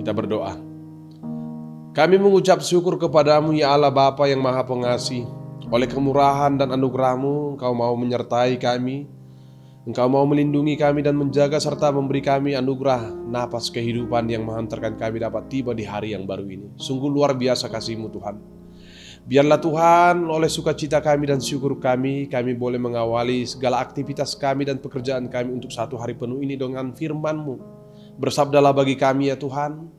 Kita berdoa. Kami mengucap syukur kepadamu ya Allah Bapa yang Maha Pengasih. Oleh kemurahan dan anugerah-Mu, Engkau mau menyertai kami. Engkau mau melindungi kami dan menjaga serta memberi kami anugerah napas kehidupan yang menghantarkan kami dapat tiba di hari yang baru ini. Sungguh luar biasa kasih-Mu Tuhan. Biarlah Tuhan oleh sukacita kami dan syukur kami boleh mengawali segala aktivitas kami dan pekerjaan kami untuk satu hari penuh ini dengan firman-Mu. Bersabdalah bagi kami ya Tuhan.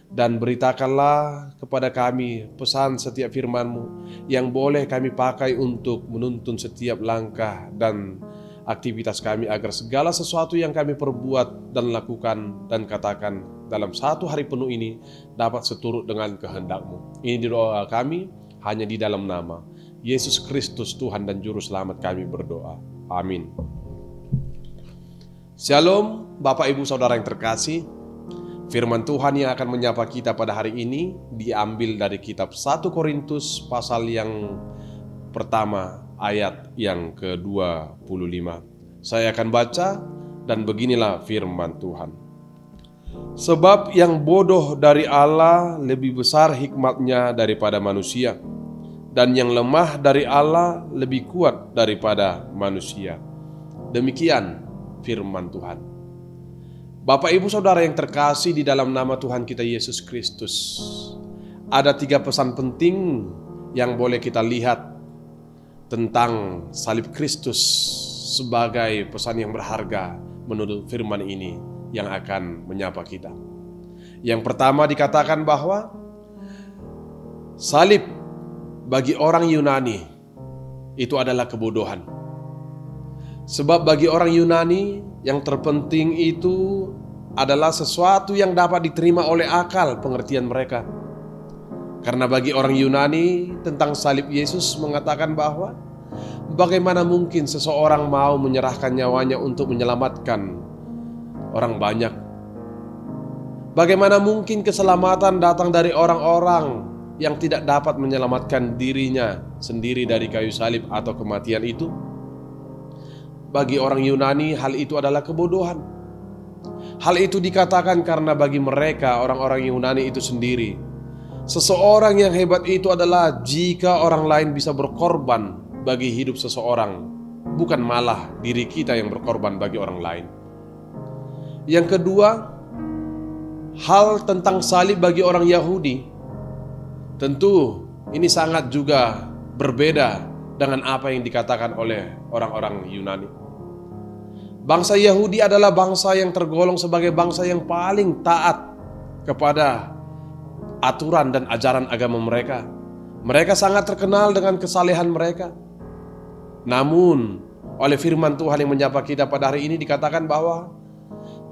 Dan beritakanlah kepada kami pesan setiap firman-Mu yang boleh kami pakai untuk menuntun setiap langkah dan aktivitas kami agar segala sesuatu yang kami perbuat dan lakukan dan katakan dalam satu hari penuh ini dapat seturut dengan kehendak-Mu. Ini doa kami hanya di dalam nama Yesus Kristus Tuhan dan Juru Selamat kami berdoa. Amin. Shalom Bapak Ibu Saudara yang terkasih. Firman Tuhan yang akan menyapa kita pada hari ini diambil dari kitab 1 Korintus pasal yang pertama ayat yang ke-25. Saya akan baca dan beginilah firman Tuhan. Sebab yang bodoh dari Allah lebih besar hikmatnya daripada manusia, dan yang lemah dari Allah lebih kuat daripada manusia. Demikian firman Tuhan. Bapak Ibu Saudara yang terkasih di dalam nama Tuhan kita Yesus Kristus, ada 3 pesan penting yang boleh kita lihat tentang salib Kristus sebagai pesan yang berharga menurut firman ini yang akan menyapa kita. Yang pertama dikatakan bahwa salib bagi orang Yunani itu adalah kebodohan. Sebab bagi orang Yunani yang terpenting itu adalah sesuatu yang dapat diterima oleh akal pengertian mereka. Karena bagi orang Yunani tentang salib Yesus mengatakan bahwa bagaimana mungkin seseorang mau menyerahkan nyawanya untuk menyelamatkan orang banyak? Bagaimana mungkin keselamatan datang dari orang-orang yang tidak dapat menyelamatkan dirinya sendiri dari kayu salib atau kematian itu? Bagi orang Yunani hal itu adalah kebodohan. Hal itu dikatakan karena bagi mereka orang-orang Yunani itu sendiri, seseorang yang hebat itu adalah jika orang lain bisa berkorban bagi hidup seseorang, bukan malah diri kita yang berkorban bagi orang lain. Yang kedua, hal tentang salib bagi orang Yahudi. Tentu ini sangat juga berbeda dengan apa yang dikatakan oleh orang-orang Yunani. Bangsa Yahudi adalah bangsa yang tergolong sebagai bangsa yang paling taat kepada aturan dan ajaran agama mereka. Mereka sangat terkenal dengan kesalehan mereka. Namun, oleh firman Tuhan yang menyapa kita pada hari ini dikatakan bahwa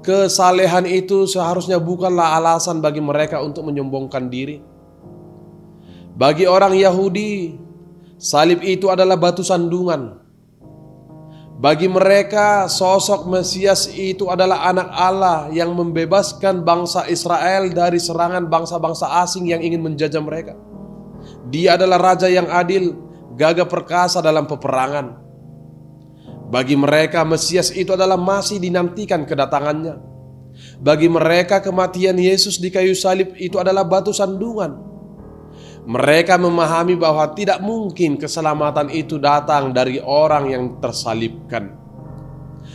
kesalehan itu seharusnya bukanlah alasan bagi mereka untuk menyombongkan diri. Bagi orang Yahudi, salib itu adalah batu sandungan. Bagi mereka, sosok Mesias itu adalah anak Allah yang membebaskan bangsa Israel dari serangan bangsa-bangsa asing yang ingin menjajah mereka. Dia adalah raja yang adil, gagah perkasa dalam peperangan. Bagi mereka, Mesias itu adalah masih dinantikan kedatangannya. Bagi mereka, kematian Yesus di kayu salib itu adalah batu sandungan. Mereka memahami bahwa tidak mungkin keselamatan itu datang dari orang yang tersalibkan.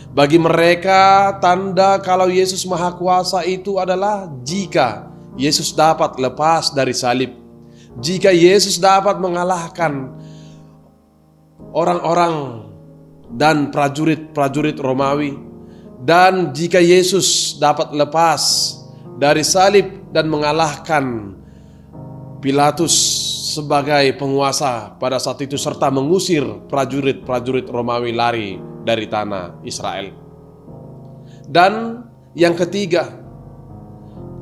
Bagi mereka, tanda kalau Yesus Maha Kuasa itu adalah jika Yesus dapat lepas dari salib. Jika Yesus dapat mengalahkan orang-orang dan prajurit-prajurit Romawi. Dan jika Yesus dapat lepas dari salib dan mengalahkan Pilatus sebagai penguasa pada saat itu serta mengusir prajurit-prajurit Romawi lari dari tanah Israel. Dan yang ketiga,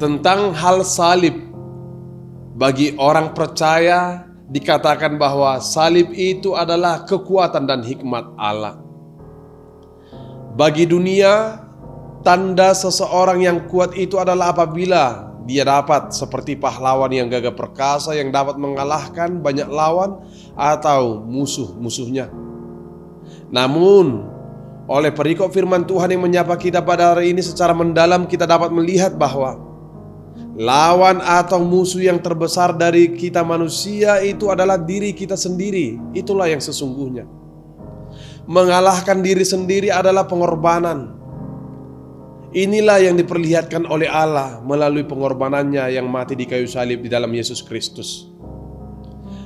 tentang hal salib. Bagi orang percaya dikatakan bahwa salib itu adalah kekuatan dan hikmat Allah. Bagi dunia, tanda seseorang yang kuat itu adalah apabila dia dapat seperti pahlawan yang gagah perkasa yang dapat mengalahkan banyak lawan atau musuh-musuhnya. Namun, oleh perikop firman Tuhan yang menyapa kita pada hari ini secara mendalam, kita dapat melihat bahwa Lawan atau musuh yang terbesar dari kita manusia itu adalah diri kita sendiri. Itulah yang sesungguhnya. Mengalahkan diri sendiri adalah pengorbanan. Inilah yang diperlihatkan oleh Allah melalui pengorbanannya yang mati di kayu salib di dalam Yesus Kristus.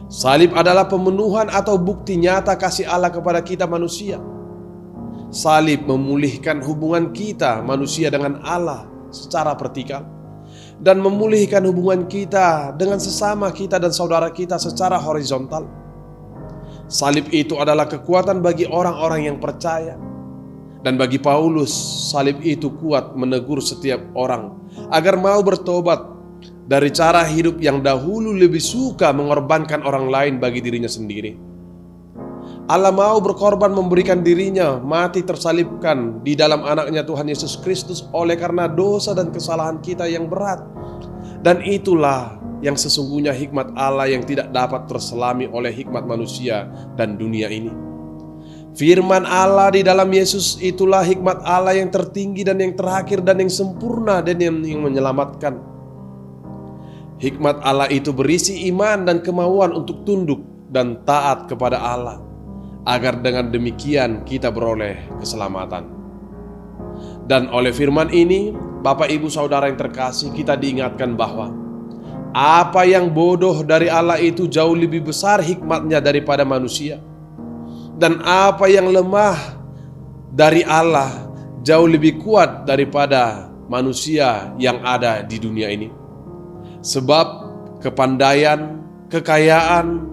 Salib adalah pemenuhan atau bukti nyata kasih Allah kepada kita manusia. Salib memulihkan hubungan kita manusia dengan Allah secara vertikal, dan memulihkan hubungan kita dengan sesama kita dan saudara kita secara horizontal. Salib itu adalah kekuatan bagi orang-orang yang percaya. Dan bagi Paulus, salib itu kuat menegur setiap orang agar mau bertobat dari cara hidup yang dahulu lebih suka mengorbankan orang lain bagi dirinya sendiri. Allah mau berkorban memberikan dirinya mati tersalibkan di dalam anaknya Tuhan Yesus Kristus oleh karena dosa dan kesalahan kita yang berat. Dan itulah yang sesungguhnya hikmat Allah yang tidak dapat terselami oleh hikmat manusia dan dunia ini. Firman Allah di dalam Yesus itulah hikmat Allah yang tertinggi dan yang terakhir dan yang sempurna dan yang menyelamatkan. Hikmat Allah itu berisi iman dan kemauan untuk tunduk dan taat kepada Allah, agar dengan demikian kita beroleh keselamatan. Dan oleh firman ini, Bapak Ibu Saudara yang terkasih, kita diingatkan bahwa apa yang bodoh dari Allah itu jauh lebih besar hikmatnya daripada manusia. Dan apa yang lemah dari Allah jauh lebih kuat daripada manusia yang ada di dunia ini. Sebab kepandaian, kekayaan,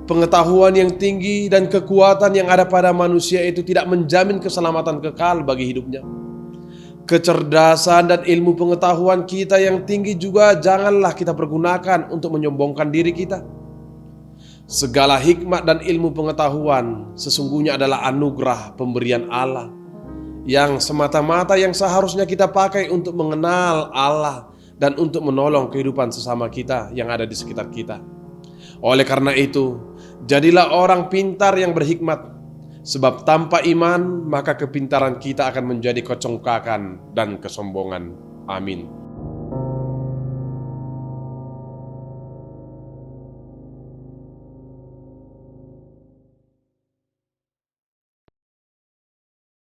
pengetahuan yang tinggi dan kekuatan yang ada pada manusia itu tidak menjamin keselamatan kekal bagi hidupnya. Kecerdasan dan ilmu pengetahuan kita yang tinggi juga janganlah kita pergunakan untuk menyombongkan diri kita. Segala hikmat dan ilmu pengetahuan sesungguhnya adalah anugerah pemberian Allah yang semata-mata yang seharusnya kita pakai untuk mengenal Allah dan untuk menolong kehidupan sesama kita yang ada di sekitar kita. Oleh karena itu, jadilah orang pintar yang berhikmat, sebab tanpa iman maka kepintaran kita akan menjadi kecongkakan dan kesombongan. Amin.